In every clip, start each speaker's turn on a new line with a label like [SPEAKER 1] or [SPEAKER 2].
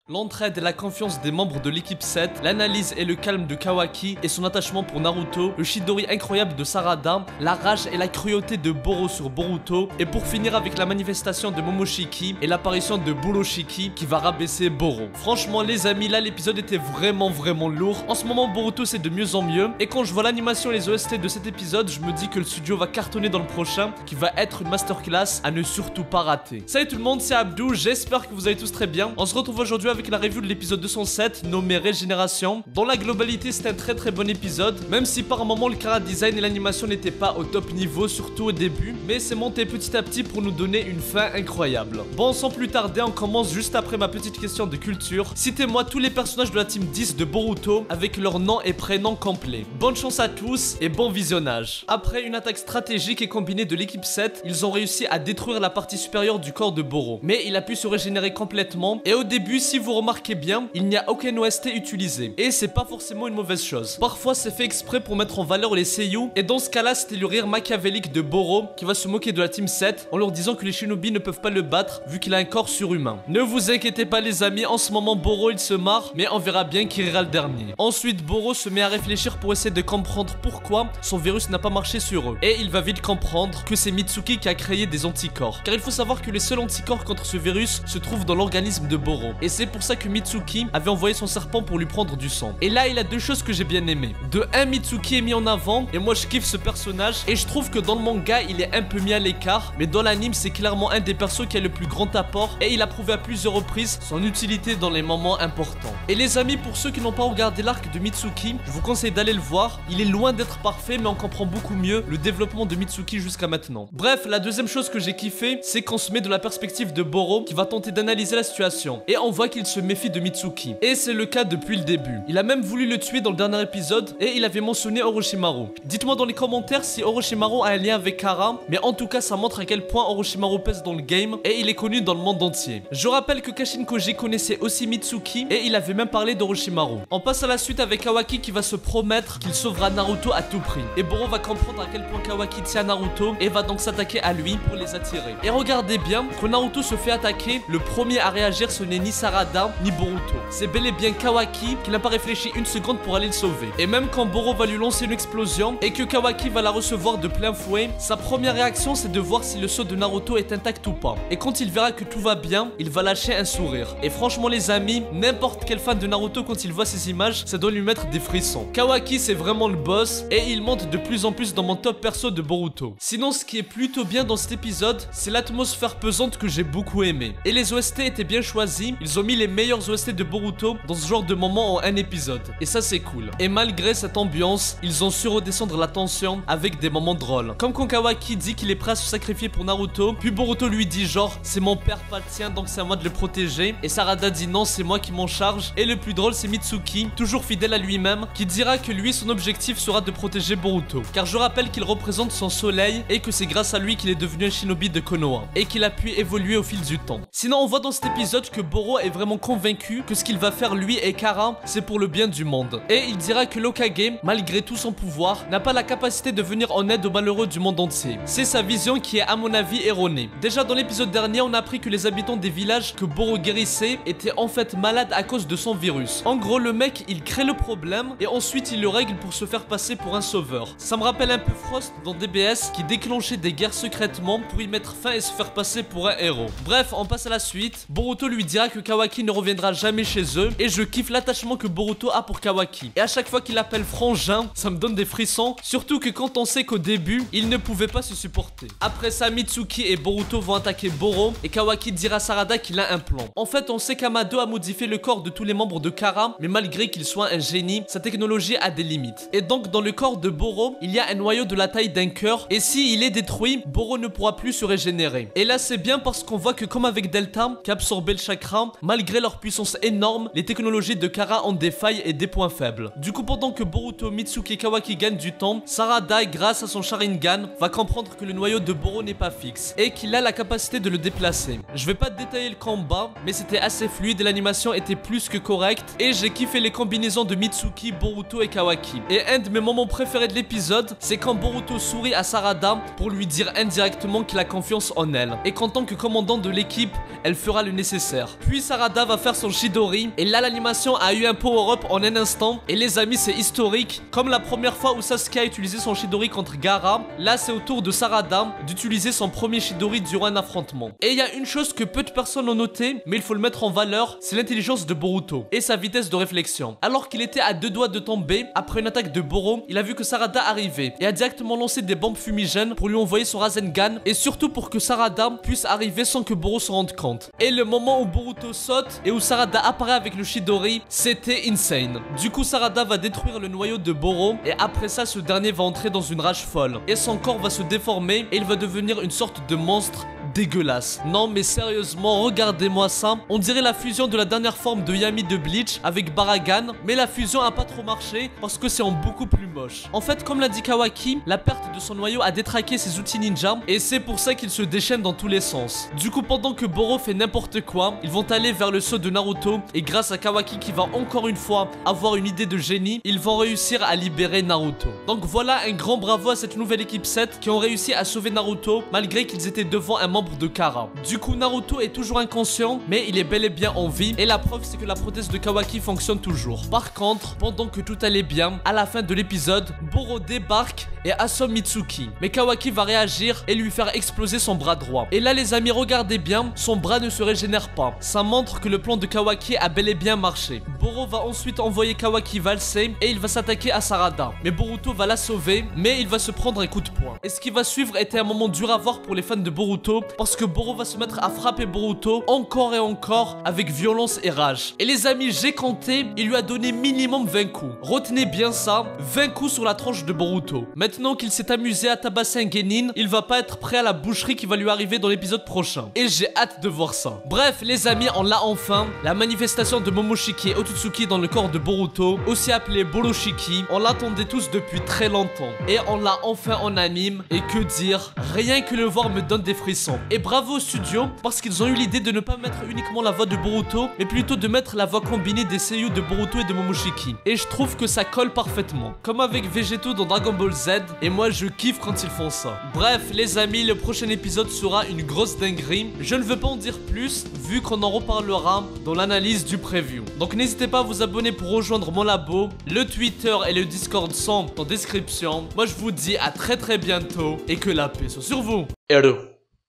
[SPEAKER 1] L'entraide et la confiance des membres de l'équipe 7, l'analyse et le calme de Kawaki et son attachement pour Naruto, le Chidori incroyable de Sarada, la rage et la cruauté de Boro sur Boruto, et pour finir avec la manifestation de Momoshiki et l'apparition de Buroshiki qui va rabaisser Boro. Franchement les amis, là l'épisode était vraiment lourd. En ce moment Boruto c'est de mieux en mieux, et quand je vois l'animation et les OST de cet épisode, je me dis que le studio va cartonner dans le prochain, qui va être une masterclass à ne surtout pas rater. Salut tout le monde, c'est Abdou, j'espère que vous allez tous très bien. On se retrouve aujourd'hui avec la review de l'épisode 207 nommé Régénération. Dans la globalité c'est un très bon épisode, même si par moment le chara design et l'animation n'étaient pas au top niveau, surtout au début, mais c'est monté petit à petit pour nous donner une fin incroyable. Bon, sans plus tarder, on commence juste après ma petite question de culture. Citez-moi tous les personnages de la team 10 de Boruto avec leur nom et prénom complet. Bonne chance à tous et bon visionnage. Après une attaque stratégique et combinée de l'équipe 7, ils ont réussi à détruire la partie supérieure du corps de Boro, mais il a pu se régénérer complètement, et au début si vous remarquez bien, il n'y a aucun OST utilisé, et c'est pas forcément une mauvaise chose. Parfois c'est fait exprès pour mettre en valeur les seiyuu, et dans ce cas là c'était le rire machiavélique de Boro qui va se moquer de la team 7 en leur disant que les shinobi ne peuvent pas le battre vu qu'il a un corps surhumain. Ne vous inquiétez pas les amis, en ce moment Boro il se marre, mais on verra bien qui rira le dernier. Ensuite Boro se met à réfléchir pour essayer de comprendre pourquoi son virus n'a pas marché sur eux, et il va vite comprendre que c'est Mitsuki qui a créé des anticorps, car il faut savoir que les seuls anticorps contre ce virus se trouvent dans l'organisme de Boro, et c'est pour ça que Mitsuki avait envoyé son serpent pour lui prendre du sang. Et là il a deux choses que j'ai bien aimé. De un, Mitsuki est mis en avant, et moi je kiffe ce personnage, et je trouve que dans le manga il est un peu mis à l'écart, mais dans l'anime c'est clairement un des persos qui a le plus grand apport, et il a prouvé à plusieurs reprises son utilité dans les moments importants. Et les amis, pour ceux qui n'ont pas regardé l'arc de Mitsuki, je vous conseille d'aller le voir. Il est loin d'être parfait, mais on comprend beaucoup mieux le développement de Mitsuki jusqu'à maintenant. Bref, la deuxième chose que j'ai kiffé, c'est qu'on se met de la perspective de Boro qui va tenter d'analyser la situation, et on voit qu'il se méfie de Mitsuki, et c'est le cas depuis le début. Il a même voulu le tuer dans le dernier épisode, et il avait mentionné Orochimaru. Dites-moi dans les commentaires si Orochimaru a un lien avec Kara, mais en tout cas ça montre à quel point Orochimaru pèse dans le game, et il est connu dans le monde entier. Je rappelle que Kashin Koji connaissait aussi Mitsuki, et il avait même parlé d'Orochimaru. On passe à la suite avec Kawaki qui va se promettre qu'il sauvera Naruto à tout prix, et Boro va comprendre à quel point Kawaki tient à Naruto, et va donc s'attaquer à lui pour les attirer. Et regardez bien, quand Naruto se fait attaquer, le premier à réagir ce n'est ni Sarada ni Boruto, c'est bel et bien Kawaki qui n'a pas réfléchi une seconde pour aller le sauver. Et même quand Boro va lui lancer une explosion et que Kawaki va la recevoir de plein fouet, sa première réaction c'est de voir si le sceau de Naruto est intact ou pas. Et quand il verra que tout va bien, il va lâcher un sourire. Et franchement les amis, n'importe quel fan de Naruto quand il voit ces images, ça doit lui mettre des frissons. Kawaki c'est vraiment le boss, et il monte de plus en plus dans mon top perso de Boruto. Sinon ce qui est plutôt bien dans cet épisode, c'est l'atmosphère pesante que j'ai beaucoup aimé. Et les OST étaient bien choisis, ils ont mis les meilleurs OST de Boruto dans ce genre de moment en un épisode, et ça c'est cool. Et malgré cette ambiance, ils ont su redescendre la tension avec des moments drôles, comme quand Kawaki dit qu'il est prêt à se sacrifier pour Naruto, puis Boruto lui dit genre c'est mon père pas le tien donc c'est à moi de le protéger, et Sarada dit non c'est moi qui m'en charge. Et le plus drôle c'est Mitsuki, toujours fidèle à lui-même, qui dira que lui son objectif sera de protéger Boruto, car je rappelle qu'il représente son soleil et que c'est grâce à lui qu'il est devenu un shinobi de Konoha, et qu'il a pu évoluer au fil du temps. Sinon on voit dans cet épisode que Boro est vraiment convaincu que ce qu'il va faire lui et Kara c'est pour le bien du monde, et il dira que l'Hokage, malgré tout son pouvoir, n'a pas la capacité de venir en aide aux malheureux du monde entier. C'est sa vision qui est à mon avis erronée. Déjà dans l'épisode dernier on a appris que les habitants des villages que Boro guérissait étaient en fait malades à cause de son virus. En gros le mec il crée le problème et ensuite il le règle pour se faire passer pour un sauveur. Ça me rappelle un peu Frost dans DBS qui déclenchait des guerres secrètement pour y mettre fin et se faire passer pour un héros. Bref, on passe à la suite. Boruto lui dira que Kawaki ne reviendra jamais chez eux, et je kiffe l'attachement que Boruto a pour Kawaki. Et à chaque fois qu'il appelle frangin, ça me donne des frissons, surtout que quand on sait qu'au début, ils ne pouvaient pas se supporter. Après ça, Mitsuki et Boruto vont attaquer Boro, et Kawaki dira à Sarada qu'il a un plan. En fait, on sait qu'Amado a modifié le corps de tous les membres de Kara, mais malgré qu'il soit un génie, sa technologie a des limites. Et donc dans le corps de Boro, il y a un noyau de la taille d'un cœur, et si il est détruit, Boro ne pourra plus se régénérer. Et là c'est bien parce qu'on voit que comme avec Delta, qui absorbait le chakra, malgré leur puissance énorme, les technologies de Kara ont des failles et des points faibles. Du coup pendant que Boruto, Mitsuki et Kawaki gagnent du temps, Sarada, grâce à son Sharingan, va comprendre que le noyau de Boro n'est pas fixe, et qu'il a la capacité de le déplacer. Je vais pas détailler le combat, mais c'était assez fluide et l'animation était plus que correcte, et j'ai kiffé les combinaisons de Mitsuki, Boruto et Kawaki. Et un de mes moments préférés de l'épisode, c'est quand Boruto sourit à Sarada pour lui dire indirectement qu'il a confiance en elle, et qu'en tant que commandant de l'équipe, elle fera le nécessaire. Puis Sarada Sarada va faire son Chidori et là l'animation a eu un power-up en un instant. Et les amis, c'est historique. Comme la première fois où Sasuke a utilisé son Chidori contre Gaara, là c'est au tour de Sarada d'utiliser son premier Chidori durant un affrontement. Et il y a une chose que peu de personnes ont noté, mais il faut le mettre en valeur, c'est l'intelligence de Boruto et sa vitesse de réflexion. Alors qu'il était à 2 doigts de tomber, après une attaque de Boro, il a vu que Sarada arrivait et a directement lancé des bombes fumigènes pour lui envoyer son Rasengan et surtout pour que Sarada puisse arriver sans que Boro se rende compte. Et le moment où Boruto saute et où Sarada apparaît avec le Chidori, c'était insane. Du coup Sarada va détruire le noyau de Boro et après ça ce dernier va entrer dans une rage folle et son corps va se déformer et il va devenir une sorte de monstre dégueulasse. Non mais sérieusement, regardez-moi ça. On dirait la fusion de la dernière forme de Yami de Bleach avec Baragan, mais la fusion a pas trop marché parce que c'est en beaucoup plus moche. En fait, comme l'a dit Kawaki, la perte de son noyau a détraqué ses outils ninja et c'est pour ça qu'il se déchaîne dans tous les sens. Du coup, pendant que Boro fait n'importe quoi, ils vont aller vers le saut de Naruto et grâce à Kawaki qui va encore une fois avoir une idée de génie, ils vont réussir à libérer Naruto. Donc voilà, un grand bravo à cette nouvelle équipe 7 qui ont réussi à sauver Naruto malgré qu'ils étaient devant un membre de Kara. Du coup, Naruto est toujours inconscient, mais il est bel et bien en vie et la preuve c'est que la prothèse de Kawaki fonctionne toujours. Par contre, pendant que tout allait bien, à la fin de l'épisode, Boro débarque et assomme Mitsuki. Mais Kawaki va réagir et lui faire exploser son bras droit. Et là les amis, regardez bien, son bras ne se régénère pas. Ça montre que le plan de Kawaki a bel et bien marché. Boro va ensuite envoyer Kawaki valser et il va s'attaquer à Sarada. Mais Boruto va la sauver, mais il va se prendre un coup de poing. Et ce qui va suivre était un moment dur à voir pour les fans de Boruto parce que Boro va se mettre à frapper Boruto encore et encore avec violence et rage. Et les amis, j'ai compté, il lui a donné minimum 20 coups. Retenez bien ça, 20 coups sur la tronche de Boruto. Maintenant qu'il s'est amusé à tabasser un genin, il va pas être prêt à la boucherie qui va lui arriver dans l'épisode prochain. Et j'ai hâte de voir ça. Bref les amis, on l'a enfin. La manifestation de Momoshiki et Otsutsuki dans le corps de Boruto, aussi appelé Boroshiki, on l'attendait tous depuis très longtemps. Et on l'a enfin en anime. Et que dire, rien que le voir me donne des frissons. Et bravo au studio parce qu'ils ont eu l'idée de ne pas mettre uniquement la voix de Boruto, mais plutôt de mettre la voix combinée des seiyuu de Boruto et de Momoshiki. Et je trouve que ça colle parfaitement. Comme avec Vegeto dans Dragon Ball Z, et moi je kiffe quand ils font ça. Bref les amis, le prochain épisode sera une grosse dinguerie. Je ne veux pas en dire plus vu qu'on en reparlera dans l'analyse du preview. Donc n'hésitez pas à vous abonner pour rejoindre mon labo. Le Twitter et le Discord sont en description. Moi je vous dis à très bientôt et que la paix soit sur vous.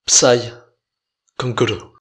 [SPEAKER 2] Psy Kankuro.